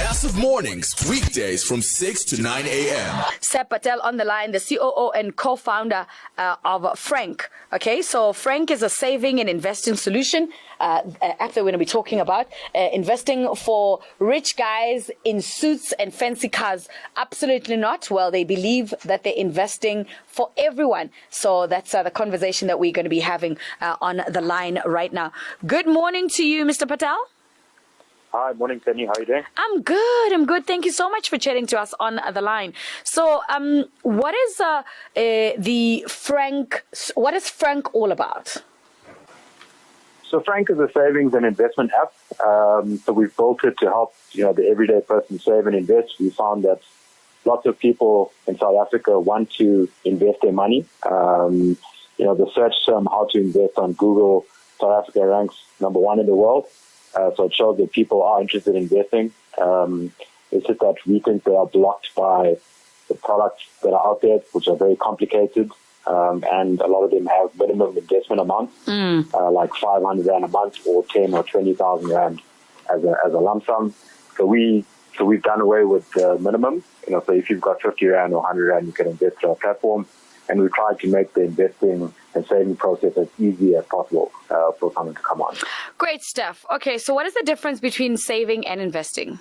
Massive Mornings, weekdays from 6 to 9 a.m. Seb Patel on the line, the COO and co-founder of Franc. Okay, so Franc is a saving and investing solution app that we're going to be talking about. Investing for rich guys in suits and fancy cars. Absolutely not. Well, they believe that they're investing for everyone. So that's the conversation that we're going to be having on the line right now. Good morning to you, Mr. Patel. Hi, morning, Penny. How are you doing? I'm good. Thank you so much for chatting to us on the line. So, what is What is Franc all about? So Franc is a savings and investment app. So we've built it to help, the everyday person save and invest. We found that lots of people in South Africa want to invest their money. The search term how to invest on Google, South Africa ranks #1 in the world. So it shows that people are interested in investing. It's just that we think they are blocked by the products that are out there, which are very complicated. And a lot of them have minimum investment amounts, like 500 Rand a month or 10 or 20,000 Rand as a lump sum. So we've done away with the minimum. So if you've got 50 Rand or 100 Rand, you can invest through our platform. And we've tried to make the investing and saving process as easy as possible for someone to come on. Great stuff. Okay, so what is the difference between saving and investing?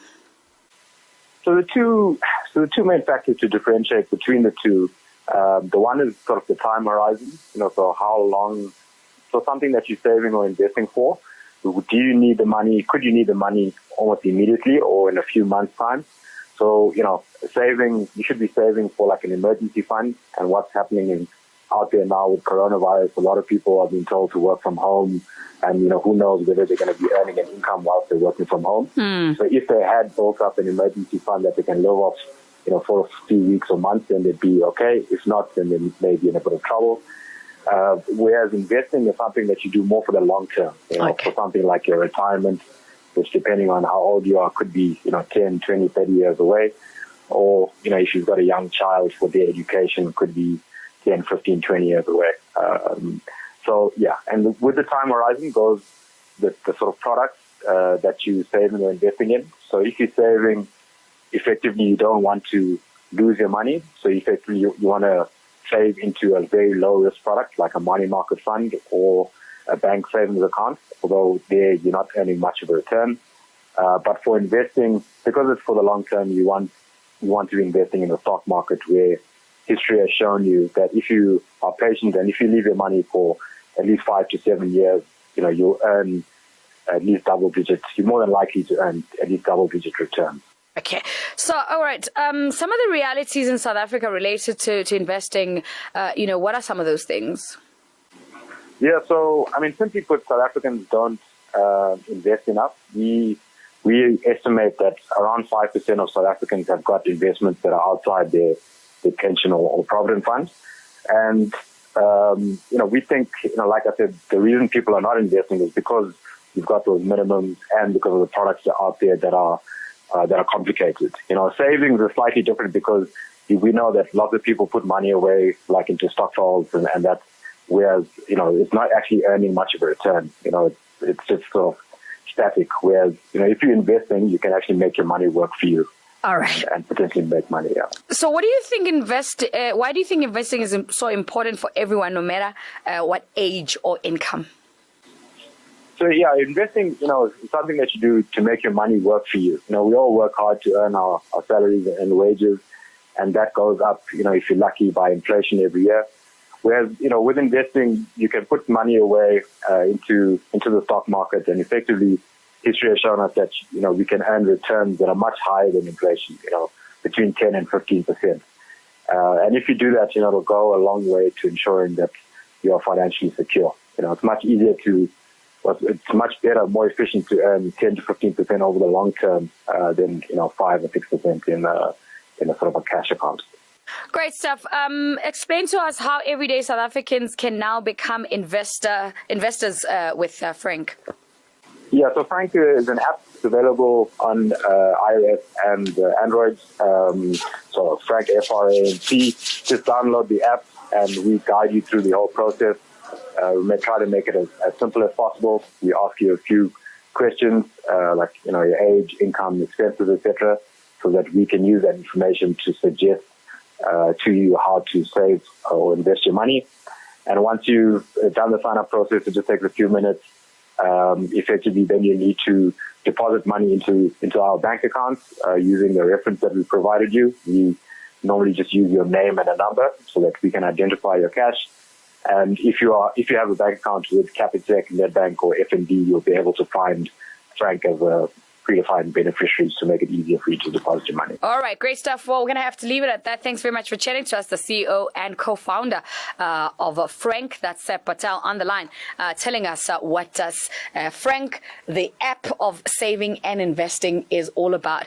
So the two main factors to differentiate between the two, the one is sort of the time horizon, so how long, so something that you're saving or investing for. Do you need the money? Could you need the money almost immediately or in a few months' time? So, saving, you should be saving for like an emergency fund. And what's happening out there now with coronavirus, a lot of people are being told to work from home. And, who knows whether they're going to be earning an income whilst they're working from home. So if they had built up an emergency fund that they can live off, for a few weeks or months, then they'd be okay. If not, then they may be in a bit of trouble. Whereas investing is something that you do more for the long term, for something like your retirement, which depending on how old you are could be, 10, 20, 30 years away. Or, if you've got a young child for their education, could be 10, 15, 20 years away. And with the time horizon goes the sort of products that you're saving or investing in. So if you're saving, effectively you don't want to lose your money. So effectively you want to save into a very low risk product like a money market fund or a bank savings account, although there you're not earning much of a return. But for investing, because it's for the long term, you want to be investing in the stock market where history has shown you that if you are patient and if you leave your money for at least 5 to 7 years, you'll earn at least double digits. You're more than likely to earn at least double digit returns. Okay. So, all right. Some of the realities in South Africa related to investing, what are some of those things? Yeah, so, simply put, South Africans don't invest enough. We estimate that around 5% of South Africans have got investments that are outside their pension or provident funds. And, we think, like I said, the reason people are not investing is because you've got those minimums and because of the products that are out there that are complicated. Savings is slightly different because we know that lots of people put money away, like into stockpiles, and that's whereas, it's not actually earning much of a return. It's just sort of static. Whereas, if you're investing, you can actually make your money work for you. All right. And potentially make money, yeah. So what do you think why do you think investing is so important for everyone, no matter what age or income? So, yeah, investing, is something that you do to make your money work for you. We all work hard to earn our salaries and wages, and that goes up, if you're lucky, by inflation every year. Whereas, with investing, you can put money away into the stock market, and effectively, history has shown us that, we can earn returns that are much higher than inflation, between 10 and 15%. And if you do that, it'll go a long way to ensuring that you're financially secure. It's much easier it's much better, more efficient to earn 10 to 15% over the long term than 5 or 6% in a sort of a cash account. Great stuff. Explain to us how everyday South Africans can now become investors with Franc. Yeah, so Franc is an app available on iOS and Android. So Franc, F-R-A-N-C. Just download the app and we guide you through the whole process. We may try to make it as simple as possible. We ask you a few questions like your age, income, expenses, etc., so that we can use that information to suggest to you how to save or invest your money. And once you've done the sign-up process, it just takes a few minutes. Effectively, then you need to deposit money into our bank accounts using the reference that we provided you. We normally just use your name and a number so that we can identify your cash. And if you have a bank account with Capitec, Nedbank, or FNB, you'll be able to find Franc as a predefined beneficiaries to make it easier for you to deposit your money. All right, great stuff. Well, we're going to have to leave it at that. Thanks very much for chatting to us, the CEO and co-founder of Franc. That's Seb Patel on the line, telling us what Franc, the app of saving and investing, is all about.